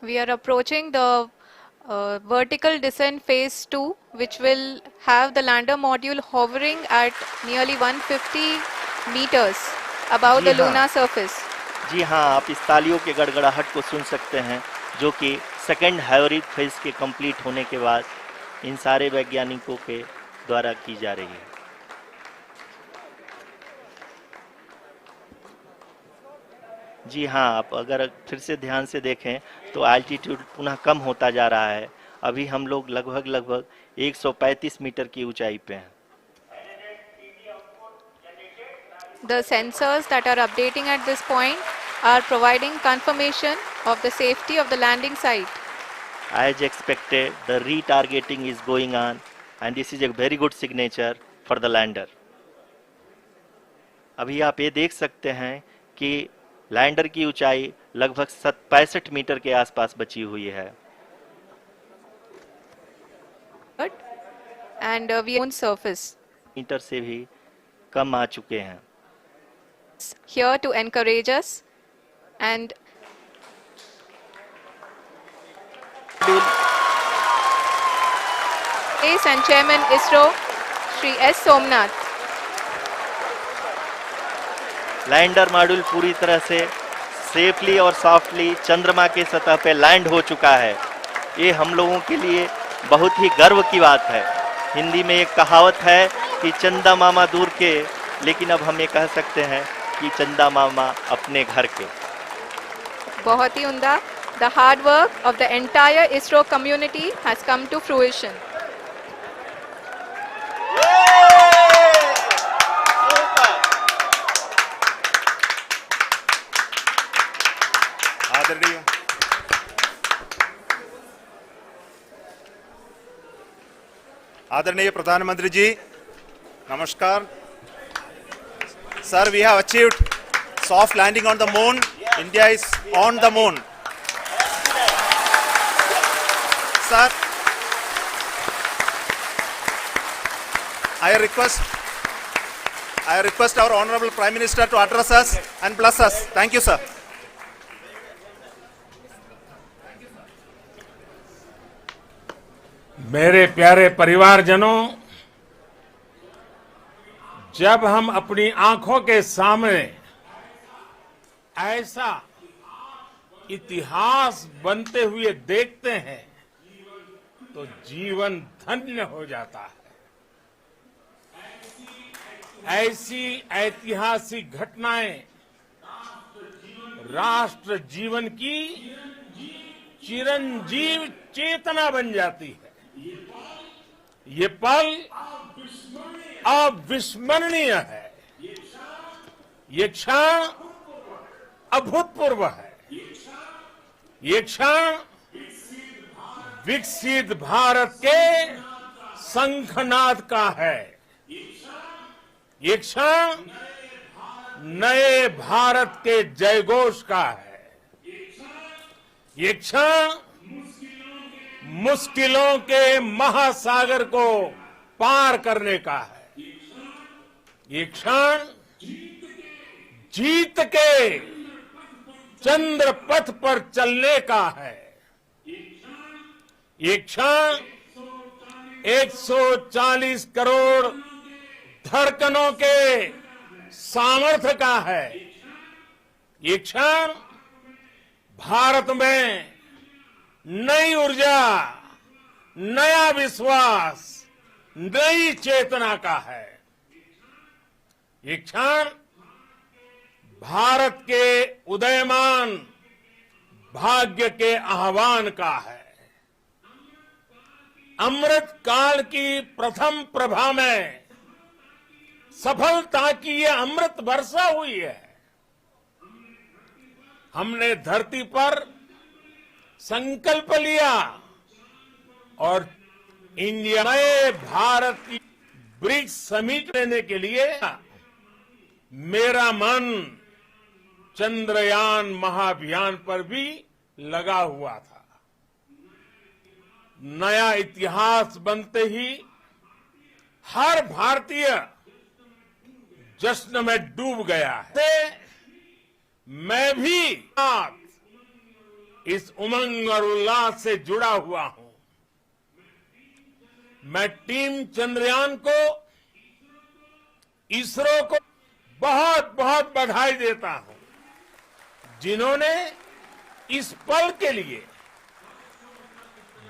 We are approaching the vertical descent phase 2, which will have the lander module hovering at nearly 150 meters above ji the हाँ, lunar surface. जी हाँ, आप इस तालियों के गड़गड़ाहट को सुन सकते हैं, जो कि सेकंड हाइब्रिड फेज के कंप्लीट होने के बाद इन सारे वैज्ञानिकों के द्वारा की जा रही है। जी हाँ, आप अगर फिर से ध्यान से देखें तो एल्टीट्यूड पुनः कम होता जा रहा है। अभी हम लोग लगभग 135 मीटर की ऊंचाई पे हैं। The sensors that are updating at this point are providing confirmation of the safety of the landing site. As expected, the retargeting is going on, and this is a very good signature for the lander. अभी आप ये देख सकते हैं कि lander की ऊंचाई लगभग 65 मीटर के आसपास बची हुई है। And we own surface metre से भी कम आ चुके हैं। here to encourage us and Space and Chairman ISRO Shri S. Somnath. Lander module पूरी तरह से सेफली और सॉफ्टली चंद्रमा के सतह पे लैंड हो चुका है। ये हम लोगों के लिए बहुत ही गर्व की बात है। हिंदी में एक कहावत है कि चंदा मामा दूर के, लेकिन अब हम ये कह सकते हैं कि चंदा मामा अपने घर के। बहुत ही उम्दा। The hard work of the entire ISRO community has come to fruition. आदरणीय आदरणीय प्रधानमंत्री जी, नमस्कार। Sir, we have achieved soft landing on the moon. India is on the moon. Sir, I request our Honorable Prime Minister to address us and bless us. Thank you, sir. मेरे प्यारे परिवारजनों, जब हम अपनी आंखों के सामने ऐसा इतिहास बनते हुए देखते हैं तो जीवन धन्य हो जाता है। ऐसी ऐतिहासिक घटनाएं राष्ट्र जीवन की चिरंजीव चेतना बन जाती है। ये पल अविस्मरणीय है। ये क्षण अभूतपूर्व है। ये क्षण विकसित भारत के शंखनाद का है। ये क्षण नए भारत के जयघोष का है। ये क्षण मुश्किलों के महासागर को पार करने का है। ये क्षण जीत के चंद्र पथ पर चलने का है। ये क्षण 140 करोड़ धड़कनों के सामर्थ्य का है। ये क्षण भारत में नई ऊर्जा, नया विश्वास, नई चेतना का है। ये क्षण भारत के उदयमान भाग्य के आह्वान का है। अमृत काल की प्रथम प्रभा में सफलता की ये अमृत वर्षा हुई है। हमने धरती पर संकल्प लिया और इंडिया नए भारत की ब्रिक्स समिट लेने के लिए मेरा मन चंद्रयान महाअभियान पर भी लगा हुआ था। नया इतिहास बनते ही हर भारतीय जश्न में डूब गया है। मैं भी इस उमंग और उल्लास से जुड़ा हुआ हूं। मैं टीम चंद्रयान को, इसरो को बहुत बहुत बधाई देता हूं, जिन्होंने इस पल के लिए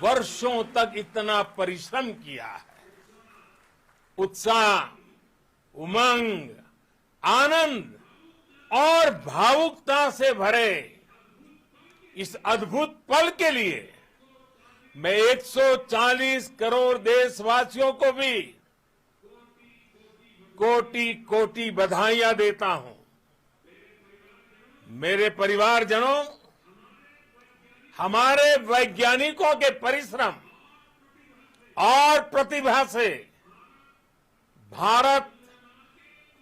वर्षों तक इतना परिश्रम किया है। उत्साह, उमंग, आनंद और भावुकता से भरे इस अद्भुत पल के लिए मैं 140 करोड़ देशवासियों को भी कोटि कोटि बधाइयां देता हूं। मेरे परिवारजनों, हमारे वैज्ञानिकों के परिश्रम और प्रतिभा से भारत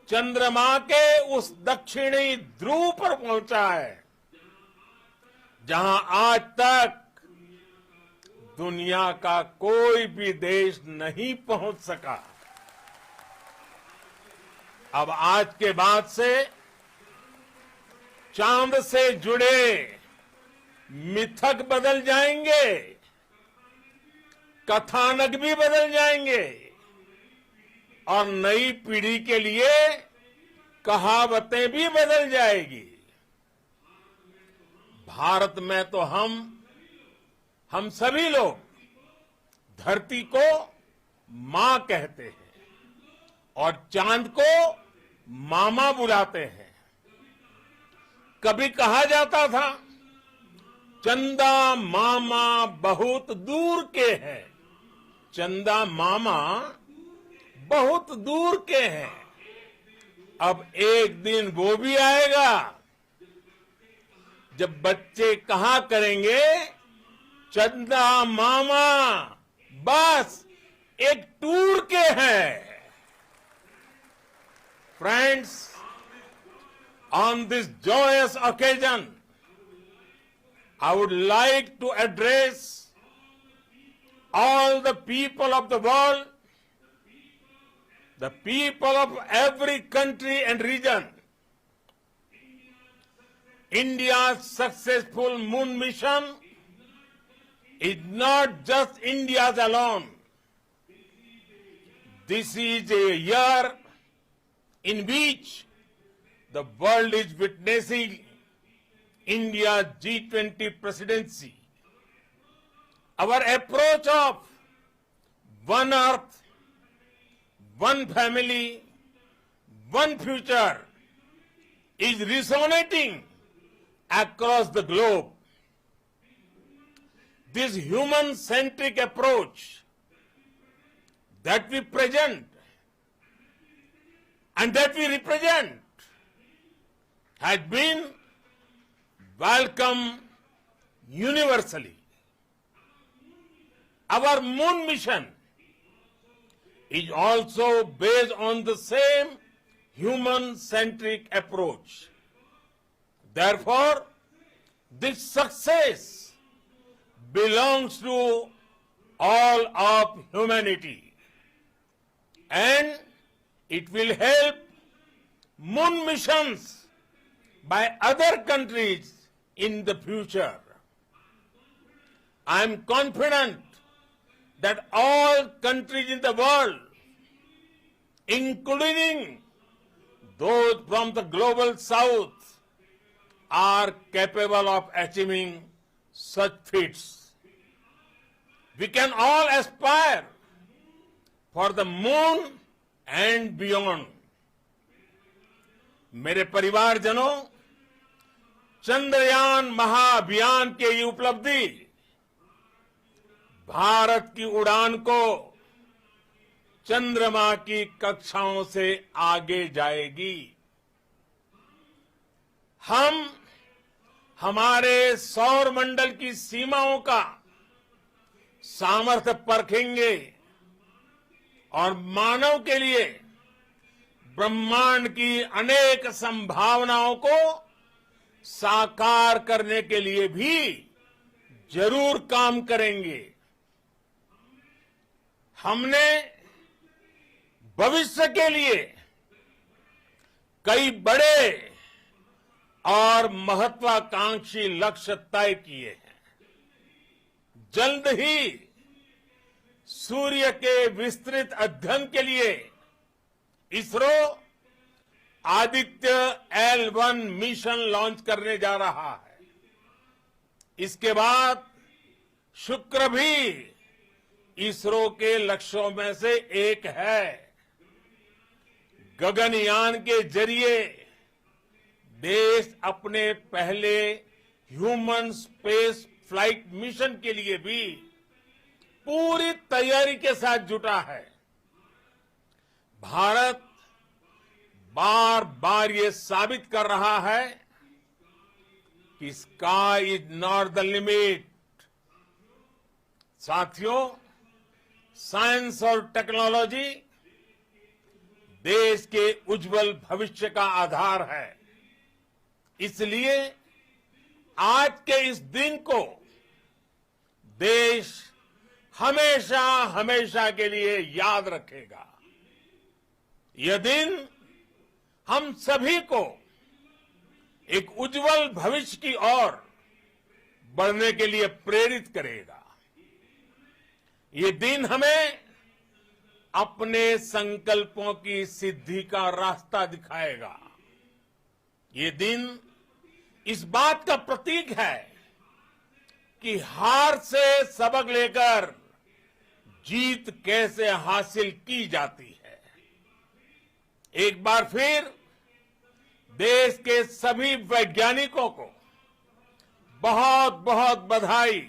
चंद्रमा के उस दक्षिणी ध्रुव पर पहुंचा है, जहां आज तक दुनिया का कोई भी देश नहीं पहुंच सका। अब आज के बाद से चांद से जुड़े मिथक बदल जाएंगे, कथानक भी बदल जाएंगे और नई पीढ़ी के लिए कहावतें भी बदल जाएगी। भारत में तो हम सभी लोग धरती को मां कहते हैं और चांद को मामा बुलाते हैं। कभी कहा जाता था, चंदा मामा बहुत दूर के हैं। चंदा मामा बहुत दूर के हैं। अब एक दिन वो भी आएगा जब बच्चे कहा करेंगे, चंदा मामा बस एक टूर के हैं। Friends, on this joyous occasion, I would like to address all the people of the world, the people of every country and region. India's successful moon mission is not just India's alone. This is a year in which the world is witnessing India's G20 presidency. Our approach of one earth, one family, one future is resonating across the globe. This human-centric approach that we present and that we represent has been welcomed universally. Our moon mission is also based on the same human-centric approach. Therefore, this success belongs to all of humanity, and it will help moon missions by other countries in the future. I am confident that all countries in the world, including those from the global south, are capable of achieving such feats. We can all aspire for the moon and beyond. मेरे परिवारजनों, चंद्रयान महाअभियान की ये उपलब्धि भारत की उड़ान को चंद्रमा की कक्षाओं से आगे जाएगी। हम हमारे सौर मंडल की सीमाओं का सामर्थ्य परखेंगे और मानव के लिए ब्रह्मांड की अनेक संभावनाओं को साकार करने के लिए भी जरूर काम करेंगे। हमने भविष्य के लिए कई बड़े और महत्वाकांक्षी लक्ष्य तय किए हैं। जल्द ही सूर्य के विस्तृत अध्ययन के लिए ISRO Aditya L1 mission launch करने जा रहा है। इसके बाद शुक्र भी इसरो के लक्ष्यों में से एक है। गगनयान के जरिए देश अपने पहले ह्यूमन स्पेस फ्लाइट मिशन के लिए भी पूरी तैयारी के साथ जुटा है। भारत बार बार ये साबित कर रहा है कि sky is not the limit. साथियों, साइंस और टेक्नोलॉजी देश के उज्जवल भविष्य का आधार है। इसलिए आज के इस दिन को देश हमेशा हमेशा के लिए याद रखेगा। यह दिन हम सभी को एक उज्जवल भविष्य की ओर बढ़ने के लिए प्रेरित करेगा। ये दिन हमें अपने संकल्पों की सिद्धि का रास्ता दिखाएगा। ये दिन इस बात का प्रतीक है कि हार से सबक लेकर जीत कैसे हासिल की जाती है। एक बार फिर देश के सभी वैज्ञानिकों को बहुत बहुत बधाई।